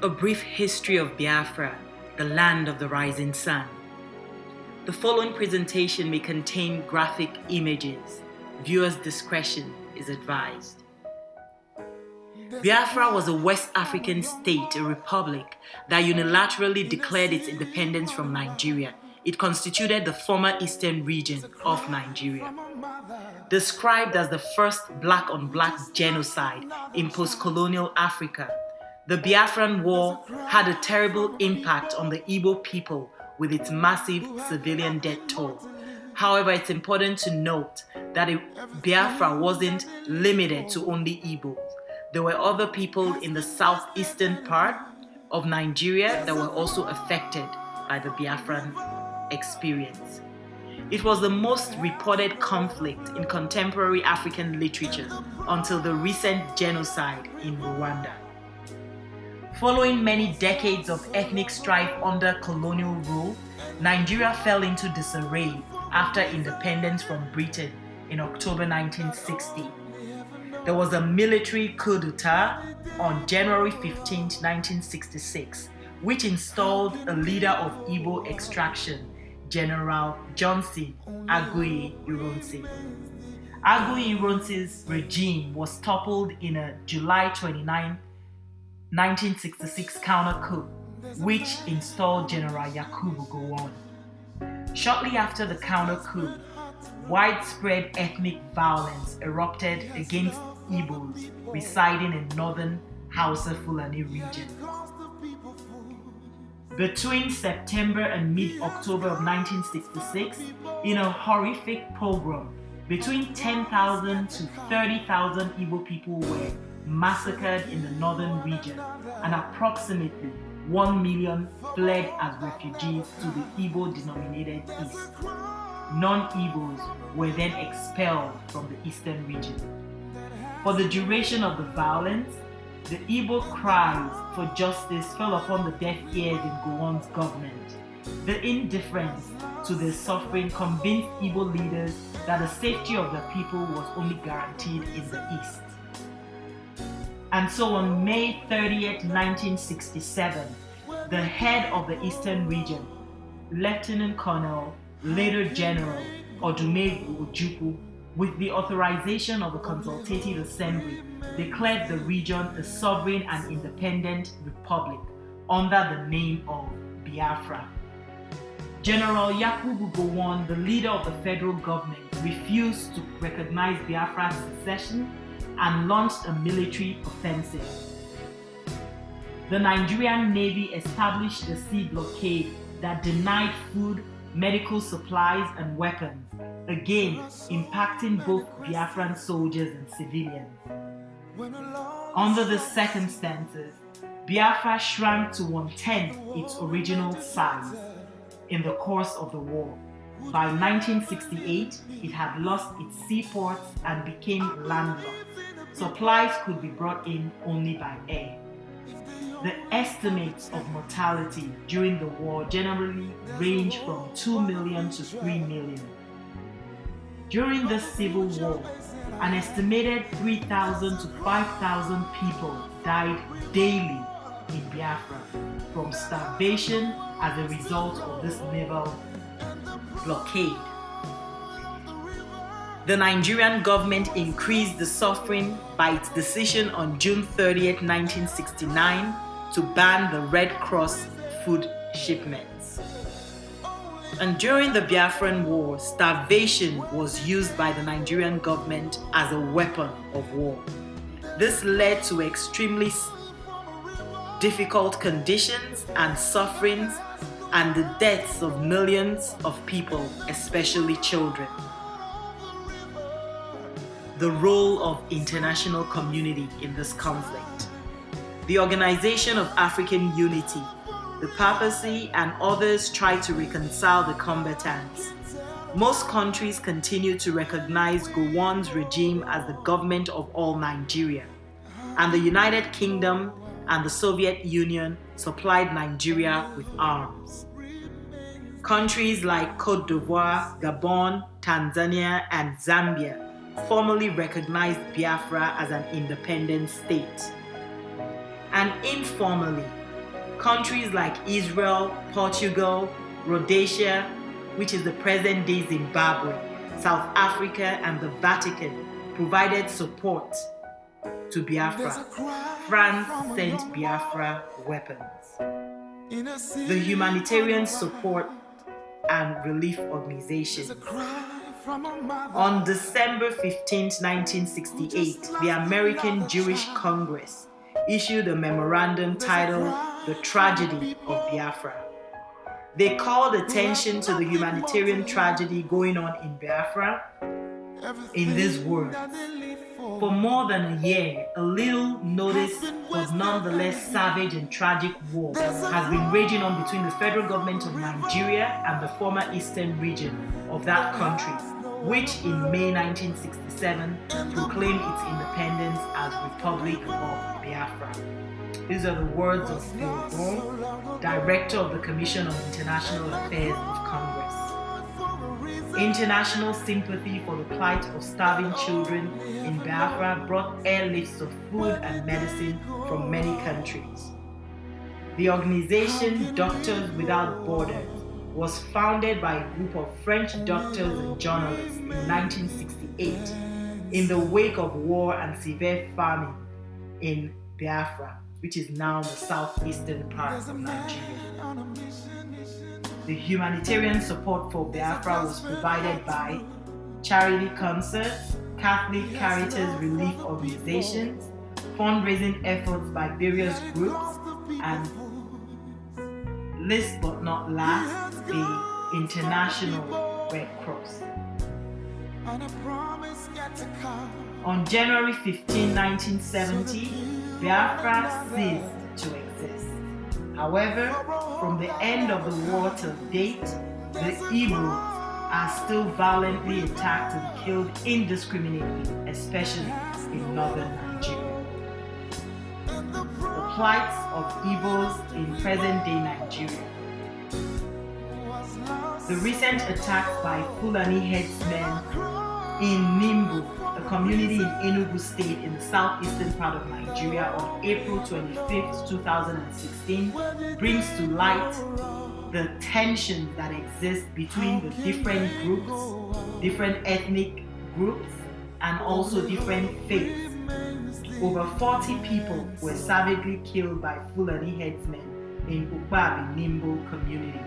A brief history of Biafra, the land of the rising sun. The following presentation may contain graphic images. Viewers' discretion is advised. Biafra was a West African state, a republic, that unilaterally declared its independence from Nigeria. It constituted the former eastern region of Nigeria. Described as the first black-on-black genocide in post-colonial Africa, the Biafran War had a terrible impact on the Igbo people with its massive civilian death toll. However, it's important to note that Biafra wasn't limited to only Igbos. There were other people in the southeastern part of Nigeria that were also affected by the Biafran experience. It was the most reported conflict in contemporary African literature until the recent genocide in Rwanda. Following many decades of ethnic strife under colonial rule, Nigeria fell into disarray after independence from Britain in October 1960. There was a military coup d'etat on January 15, 1966, which installed a leader of Igbo extraction, General Johnson Aguiyi Ironsi. Aguiyi Ironsi's regime was toppled in a July 29, 1966 counter coup, which installed General Yakubu Gowon. Shortly after the counter coup, widespread ethnic violence erupted against Igbos residing in northern Hausa Fulani region. Between September and mid-October of 1966, in a horrific pogrom, between 10,000 to 30,000 Igbo people were massacred in the northern region, and approximately 1 million fled as refugees to the Igbo-denominated East. Non-Igbos were then expelled from the eastern region. For the duration of the violence, the Igbo cries for justice fell upon the deaf ears in Gowon's government. The indifference to their suffering convinced Igbo leaders that the safety of the people was only guaranteed in the East. And so on May 30th, 1967, the head of the Eastern region, Lieutenant Colonel, later General Odumegwu Ojukwu, with the authorization of the Consultative Assembly, declared the region a sovereign and independent republic under the name of Biafra. General Yakubu Gowon, the leader of the federal government, refused to recognize Biafra's secession and launched a military offensive. The Nigerian Navy established a sea blockade that denied food, medical supplies, and weapons, again impacting both Biafran soldiers and civilians. Under the circumstances, Biafra shrank to 1/10 its original size in the course of the war. By 1968, it had lost its seaports and became landlocked. Supplies could be brought in only by air. The estimates of mortality during the war generally range from 2 million to 3 million. During the Civil War, an estimated 3,000 to 5,000 people died daily in Biafra from starvation as a result of this naval blockade. The Nigerian government increased the suffering by its decision on June 30th, 1969 to ban the Red Cross food shipments. And during the Biafran War, starvation was used by the Nigerian government as a weapon of war. This led to extremely difficult conditions and sufferings and the deaths of millions of people, especially children. The role of international community in this conflict. The Organization of African Unity, the papacy, and others tried to reconcile the combatants. Most countries continue to recognize Gowon's regime as the government of all Nigeria, and the United Kingdom and the Soviet Union supplied Nigeria with arms. Countries like Côte d'Ivoire, Gabon, Tanzania, and Zambia formally recognized Biafra as an independent state. And informally, Countries like Israel, Portugal, Rhodesia, which is the present-day Zimbabwe, South Africa, and the Vatican provided support to Biafra. France sent Biafra weapons. The humanitarian support and relief organization. On December 15, 1968, the American Jewish Congress issued a memorandum titled The Tragedy of Biafra. They called attention to the humanitarian tragedy going on in Biafra in these words: for more than a year, a little noticed but nonetheless savage and tragic war has been raging on between the federal government of Nigeria and the former eastern region of that country, which in May 1967 proclaimed its independence as Republic of Biafra. These are the words of Phil, Director of the Commission on International Affairs of Congress. International sympathy for the plight of starving children in Biafra brought airlifts of food and medicine from many countries. The organization Doctors Without Borders was founded by a group of French doctors and journalists in 1968 in the wake of war and severe famine in Biafra, which is now the southeastern part of Nigeria. The humanitarian support for Biafra was provided by charity concerts, Catholic Caritas relief organizations, fundraising efforts by various groups, and last but not last, the International Red Cross. On January 15, 1970, Biafra ceased to exist. However, from the end of the war till date, the Igbos are still violently attacked and killed indiscriminately, especially in northern Nigeria. The plights of Igbos in present-day Nigeria. The recent attacks by Fulani headsmen in Nimbu, a community in Enugu State in the southeastern part of Nigeria, on April 25, 2016, brings to light the tension that exists between the different groups, different ethnic groups, and also different faiths. Over 40 people were savagely killed by Fulani headsmen in Ukpabi Nimbu community.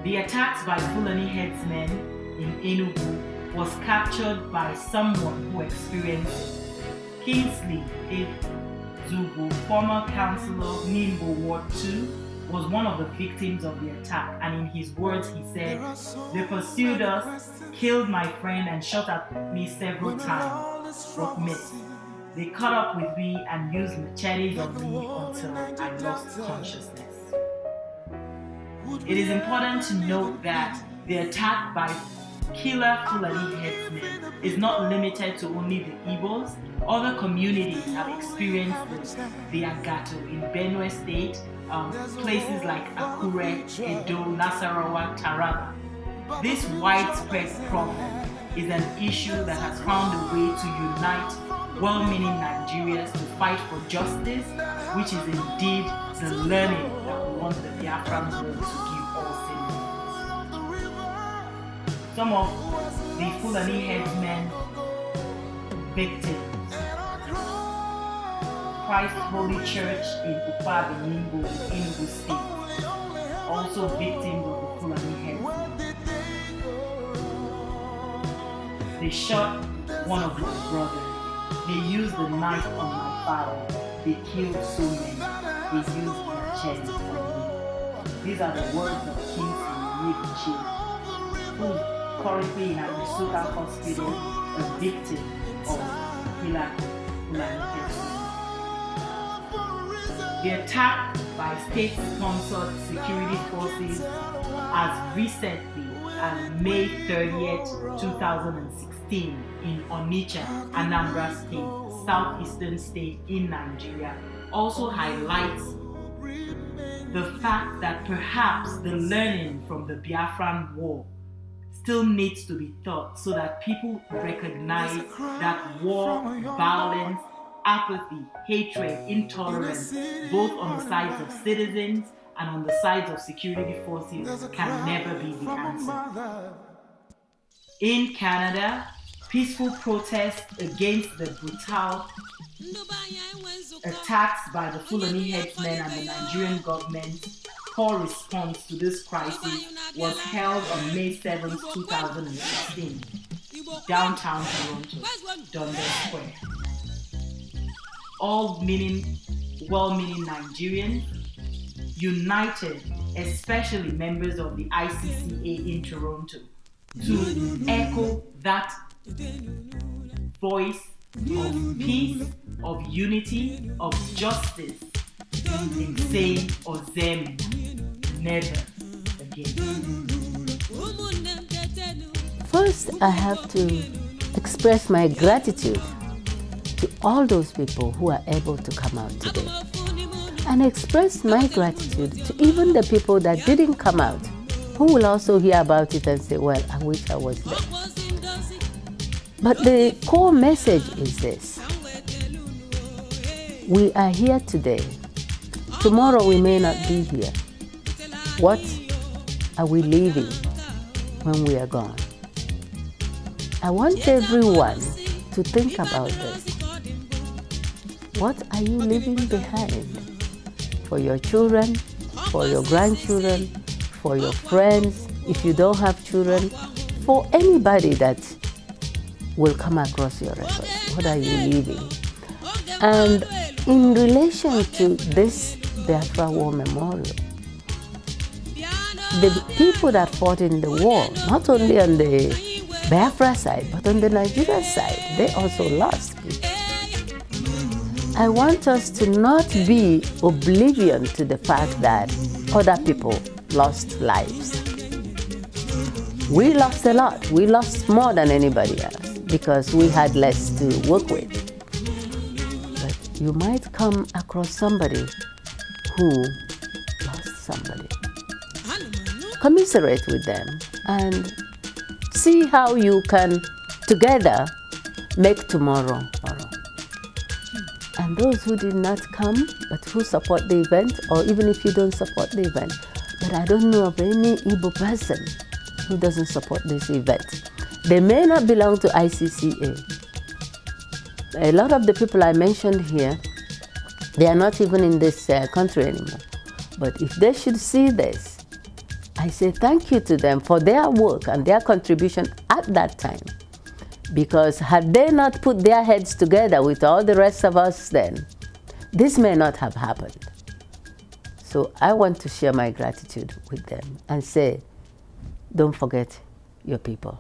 The attacks by Fulani headsmen in Enugu was captured by someone who experienced it. Kingsley Zugu, former councillor Nimbo Ward 2, was one of the victims of the attack, and in his words he said, "They pursued us, killed my friend and shot at me several times, but missed. They caught up with me and used machetes on me until I lost consciousness." It is important to note that the attack by killer Fulani headsmen is not limited to only the Igbos. Other communities have experienced the Agato in Benue State, places like Akure, Edo, Nasarawa, Taraba. This widespread problem is an issue that has found a way to unite well-meaning Nigerians to fight for justice, which is indeed the learning that we want the Biafran world to give all citizens. Some of the Fulani headsmen victims: Christ Holy Church in Ukpabi Nimbo, Enugu State, also victims of the Fulani headsmen. They shot one of my brothers. They used the knife on my father. They killed so many. They used machetes on me. These are the words of Kingsley Yichi, who is currently in Asuka Hospital, a victim of Fulani headsmen. The attack by state-sponsored security forces as recently as May 30th, 2016 in Onitsha, Anambra State, southeastern state in Nigeria, also highlights the fact that perhaps the learning from the Biafran War still needs to be taught so that people recognize that war, violence, apathy, hatred, intolerance, both on the sides of citizens and on the sides of security forces, can never be the answer. In Canada, peaceful protests against the brutal attacks by the Fulani headsmen and the Nigerian government, poor response to this crisis, was held on May 7, 2016, downtown Toronto, Dundas Square. All well-meaning Nigerians united, especially members of the ICCA in Toronto, to echo that voice of peace, of unity, of justice in saying Ozem never again. First, I have to express my gratitude to all those people who are able to come out today, and express my gratitude to even the people that didn't come out, who will also hear about it and say, well, I wish I was there. But the core message is this: we are here today. Tomorrow we may not be here. What are we leaving when we are gone? I want everyone to think about this. What are you leaving behind for your children, for your grandchildren, for your friends, if you don't have children, for anybody that will come across your records? What are you leaving? And in relation to this Biafra War Memorial, the people that fought in the war, not only on the Biafra side, but on the Nigeria side, they also lost people. I want us to not be oblivion to the fact that other people lost lives. We lost a lot. We lost more than anybody else because we had less to work with. But you might come across somebody who lost somebody. Commiserate with them and see how you can together make tomorrow. And those who did not come, but who support the event, or even if you don't support the event, but I don't know of any Igbo person who doesn't support this event. They may not belong to ICCA. A lot of the people I mentioned here, they are not even in this country anymore. But if they should see this, I say thank you to them for their work and their contribution at that time. Because had they not put their heads together with all the rest of us then, this may not have happened. So I want to share my gratitude with them and say, don't forget your people.